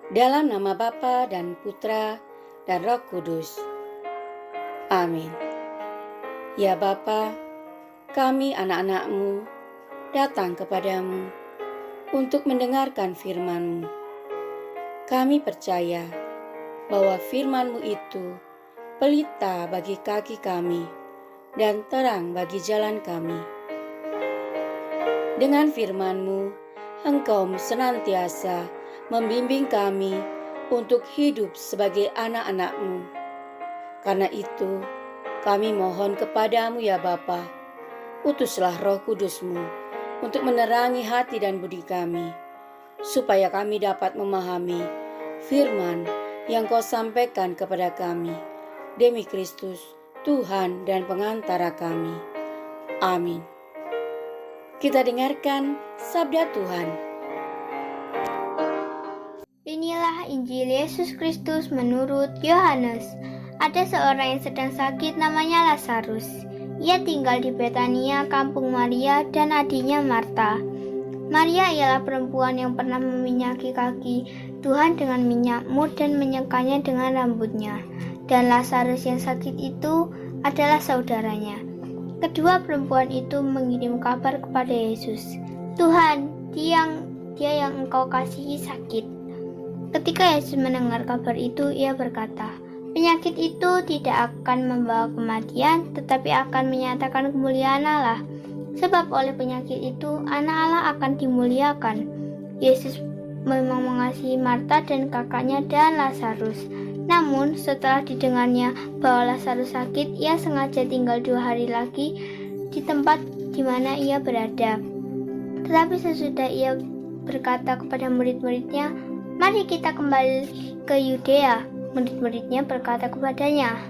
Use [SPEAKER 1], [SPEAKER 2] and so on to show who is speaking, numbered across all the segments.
[SPEAKER 1] Dalam nama Bapa dan Putra dan Roh Kudus. Amin. Ya Bapa, kami anak-anak-Mu datang kepadamu untuk mendengarkan firman-Mu. Kami percaya bahwa firman-Mu itu pelita bagi kaki kami dan terang bagi jalan kami. Dengan firman-Mu, Engkau senantiasa membimbing kami untuk hidup sebagai anak-anak-Mu. Karena itu, kami mohon kepadamu ya Bapa, utuslah Roh Kudus-Mu untuk menerangi hati dan budi kami, supaya kami dapat memahami firman yang Kau sampaikan kepada kami, demi Kristus, Tuhan dan pengantara kami. Amin. Kita dengarkan sabda Tuhan.
[SPEAKER 2] Inilah Injil Yesus Kristus menurut Yohanes. Ada seorang yang sedang sakit namanya Lazarus. Ia tinggal di Betania, kampung Maria dan adiknya Marta. Maria ialah perempuan yang pernah meminyaki kaki Tuhan dengan minyakmu dan menyekanya dengan rambutnya. Dan Lazarus yang sakit itu adalah saudaranya. Kedua perempuan itu mengirim kabar kepada Yesus. Tuhan, dia yang engkau kasihi sakit. Ketika Yesus mendengar kabar itu, ia berkata, penyakit itu tidak akan membawa kematian, tetapi akan menyatakan kemuliaan Allah. Sebab oleh penyakit itu, anak Allah akan dimuliakan. Yesus memang mengasihi Marta dan kakaknya dan Lazarus. Namun, setelah didengarnya bahwa Lazarus sakit, ia sengaja tinggal 2 hari lagi di tempat di mana ia berada. Tetapi sesudah ia berkata kepada murid-muridnya, mari kita kembali ke Yudea. Murid-muridnya berkata kepadanya,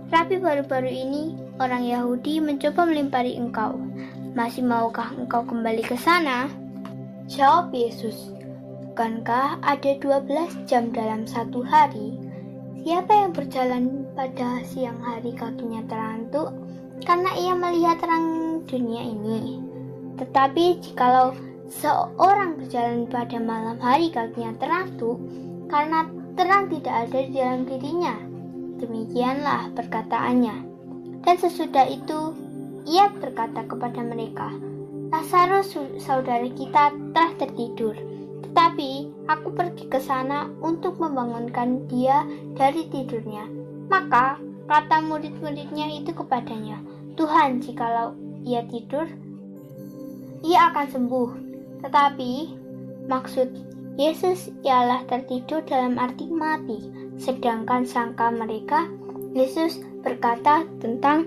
[SPEAKER 2] Rabi, baru-baru ini orang Yahudi mencoba melempari engkau. Masih maukah engkau kembali ke sana? Jawab Yesus, bukankah ada 12 jam dalam satu hari? Siapa yang berjalan pada siang hari kakinya terantuk, karena ia melihat terang dunia ini. Tetapi jikalau seorang berjalan pada malam hari kakinya terantuk, karena terang tidak ada di dalam dirinya. Demikianlah perkataannya. Dan sesudah itu, ia berkata kepada mereka, Lazarus saudara kita telah tertidur, tetapi aku pergi ke sana untuk membangunkan dia dari tidurnya. Maka kata murid-muridnya itu kepadanya, Tuhan, jikalau ia tidur, ia akan sembuh. Tetapi maksud Yesus ialah tertidur dalam arti mati, sedangkan sangka mereka Yesus berkata tentang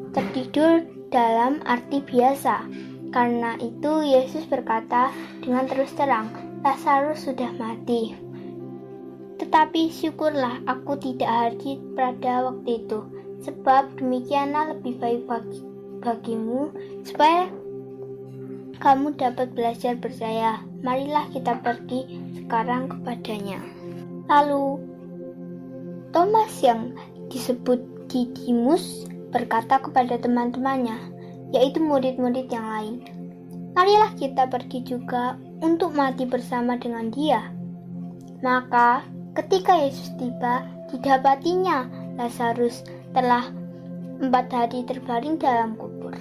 [SPEAKER 2] tertidur dalam arti biasa. Karena itu Yesus berkata dengan terus terang, Lazarus sudah mati. Tetapi syukurlah aku tidak hadir pada waktu itu, sebab demikianlah lebih baik bagimu, supaya kamu dapat belajar percaya. Marilah kita pergi sekarang kepadanya. Lalu Thomas yang disebut Didimus berkata kepada teman-temannya, yaitu murid-murid yang lain, marilah kita pergi juga untuk mati bersama dengan dia. Maka ketika Yesus tiba, didapatinya Lazarus telah 4 hari terbaring dalam kubur.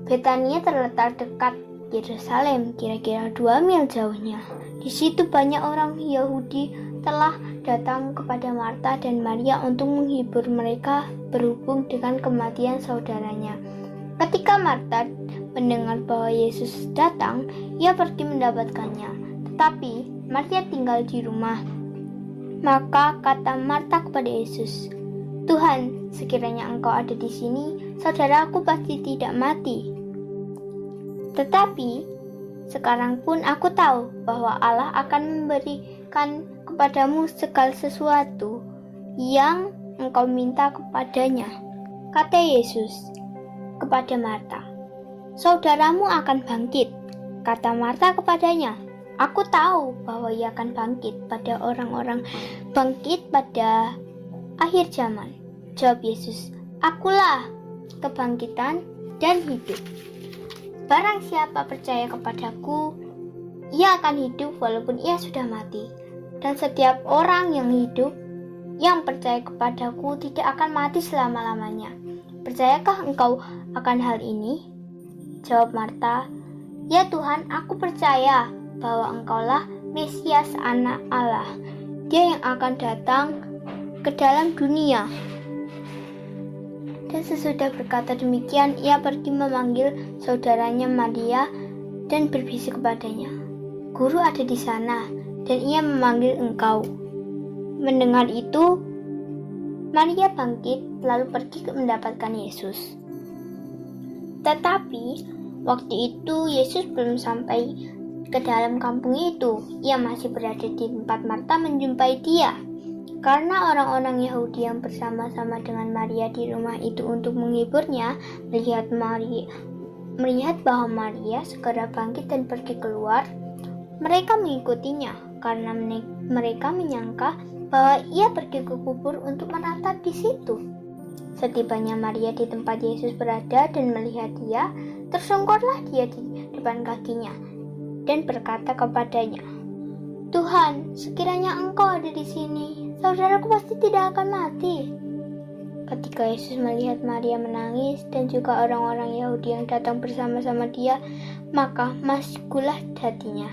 [SPEAKER 2] Betania terletak dekat Yerusalem, kira-kira 2 mil jauhnya. Di situ banyak orang Yahudi telah datang kepada Marta dan Maria untuk menghibur mereka berhubung dengan kematian saudaranya. Ketika Marta mendengar bahwa Yesus datang, ia pergi mendapatkannya. Tetapi Maria tinggal di rumah. Maka kata Marta kepada Yesus, Tuhan, sekiranya engkau ada di sini, saudaraku pasti tidak mati. Tetapi sekarang pun aku tahu bahwa Allah akan memberikan kepadamu segala sesuatu yang engkau minta kepadanya. Kata Yesus kepada Marta, saudaramu akan bangkit. Kata Marta kepadanya, aku tahu bahwa ia akan bangkit pada akhir zaman. Jawab Yesus, akulah kebangkitan dan hidup. Barang siapa percaya kepadaku, ia akan hidup walaupun ia sudah mati. dan setiap orang yang hidup yang percaya kepadaku tidak akan mati selama-lamanya. Percayakah engkau akan hal ini? Jawab Marta, ya Tuhan, aku percaya bahwa engkaulah Mesias, anak Allah, Dia yang akan datang ke dalam dunia. Dan sesudah berkata demikian, ia pergi memanggil saudaranya Maria dan berbisik kepadanya, Guru ada di sana, dan ia memanggil engkau. Mendengar itu, Maria bangkit lalu pergi mendapatkan Yesus. Tetapi waktu itu Yesus belum sampai ke dalam kampung itu. Ia masih berada di tempat Marta menjumpai dia. Karena orang-orang Yahudi yang bersama-sama dengan Maria di rumah itu untuk menghiburnya, melihat bahwa Maria segera bangkit dan pergi keluar, mereka mengikutinya karena mereka menyangka bahwa ia pergi ke kubur untuk menatap di situ. Setibanya Maria di tempat Yesus berada dan melihat dia, tersungkurlah dia di depan kakinya dan berkata kepadanya, Tuhan, sekiranya engkau ada di sini, saudaraku pasti tidak akan mati. Ketika Yesus melihat Maria menangis dan juga orang-orang Yahudi yang datang bersama-sama dia, maka maskulah hatinya.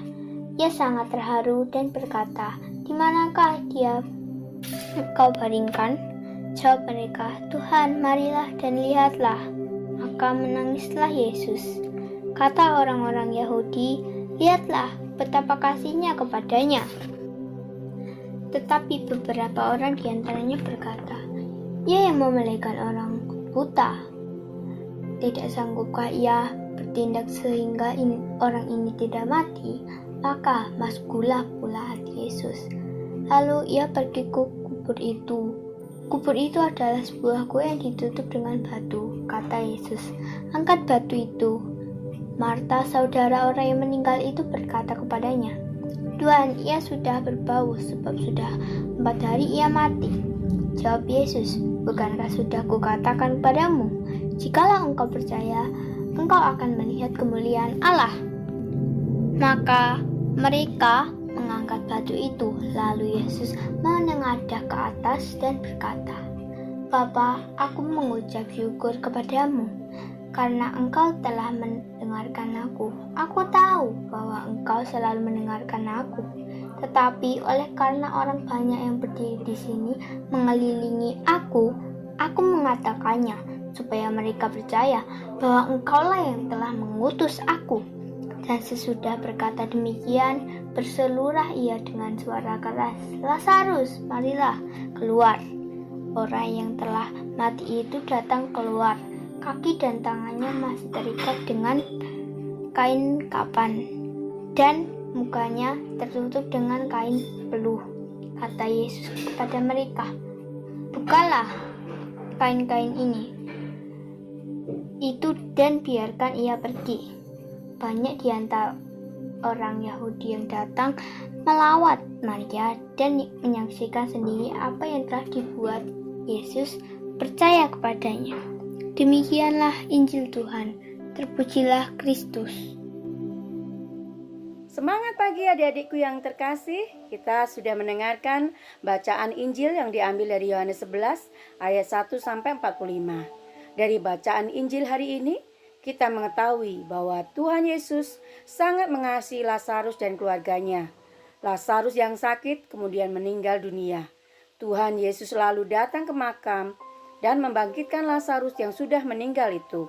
[SPEAKER 2] Ia sangat terharu dan berkata, di manakah dia kau baringkan? Jawab mereka, Tuhan, marilah dan lihatlah. Maka menangislah Yesus. Kata orang-orang Yahudi, lihatlah betapa kasihnya kepadanya. Tetapi beberapa orang diantaranya berkata, ia yang memulihkan orang buta. Tidak sanggupkah ia bertindak sehingga orang ini tidak mati? Maka maskulah pula hati Yesus. Lalu ia pergi ke kubur itu. Kubur itu adalah sebuah gua yang ditutup dengan batu. Kata Yesus, angkat batu itu. Marta, saudara orang yang meninggal itu berkata kepadanya, Tuhan, ia sudah berbau sebab sudah 4 hari ia mati. Jawab Yesus, bukankah sudah kukatakan kepadamu, jikalau engkau percaya, engkau akan melihat kemuliaan Allah. Maka mereka mengangkat batu itu, lalu Yesus menengadah ke atas dan berkata, Bapa, aku mengucap syukur kepadamu, karena engkau telah mendengarkan aku. Aku tahu bahwa engkau selalu mendengarkan aku, tetapi oleh karena orang banyak yang berdiri di sini mengelilingi aku mengatakannya, supaya mereka percaya bahwa engkaulah yang telah mengutus aku. Dan sesudah berkata demikian, berseluruh ia dengan suara keras, Lazarus, marilah keluar. Orang yang telah mati itu datang keluar, kaki dan tangannya masih terikat dengan kain kapan, dan mukanya tertutup dengan kain peluh. Kata Yesus kepada mereka, bukalah kain-kain itu dan biarkan ia pergi. Banyak di antara orang Yahudi yang datang melawat Maria dan menyaksikan sendiri apa yang telah dibuat Yesus, percaya kepadanya. Demikianlah Injil Tuhan. Terpujilah Kristus.
[SPEAKER 1] Semangat pagi adik-adikku yang terkasih. Kita sudah mendengarkan bacaan Injil yang diambil dari Yohanes 11 ayat 1 sampai 45. Dari bacaan Injil hari ini, kita mengetahui bahwa Tuhan Yesus sangat mengasihi Lazarus dan keluarganya. Lazarus yang sakit kemudian meninggal dunia. Tuhan Yesus lalu datang ke makam dan membangkitkan Lazarus yang sudah meninggal itu.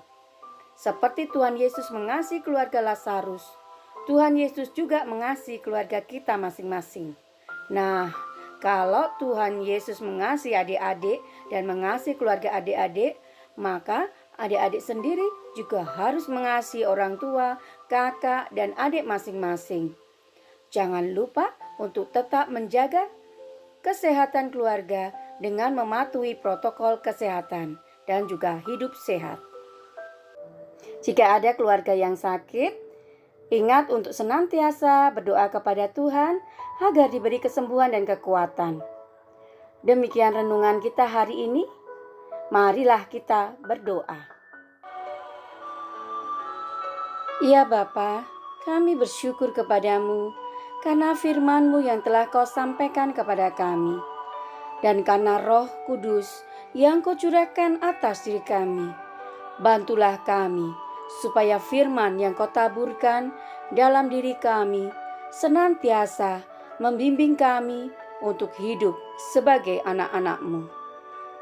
[SPEAKER 1] Seperti Tuhan Yesus mengasihi keluarga Lazarus, Tuhan Yesus juga mengasihi keluarga kita masing-masing. Nah, kalau Tuhan Yesus mengasihi adik-adik dan mengasihi keluarga adik-adik, maka adik-adik sendiri juga harus mengasihi orang tua, kakak, dan adik masing-masing. Jangan lupa untuk tetap menjaga kesehatan keluarga dengan mematuhi protokol kesehatan dan juga hidup sehat. Jika ada keluarga yang sakit, ingat untuk senantiasa berdoa kepada Tuhan agar diberi kesembuhan dan kekuatan. Demikian renungan kita hari ini. Marilah kita berdoa. Ya Bapa, kami bersyukur kepadamu karena firman-Mu yang telah Kau sampaikan kepada kami, dan karena Roh Kudus yang Kau curahkan atas diri kami. Bantulah kami, supaya firman yang Kau taburkan dalam diri kami senantiasa membimbing kami untuk hidup sebagai anak-anak-Mu.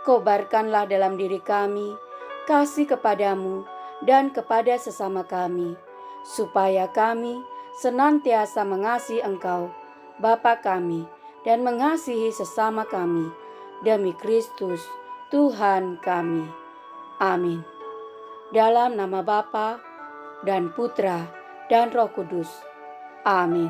[SPEAKER 1] Kobarkanlah dalam diri kami kasih kepadamu dan kepada sesama kami, supaya kami senantiasa mengasihi Engkau, Bapa kami, dan mengasihi sesama kami, demi Kristus, Tuhan kami. Amin. Dalam nama Bapa dan Putra dan Roh Kudus. Amin.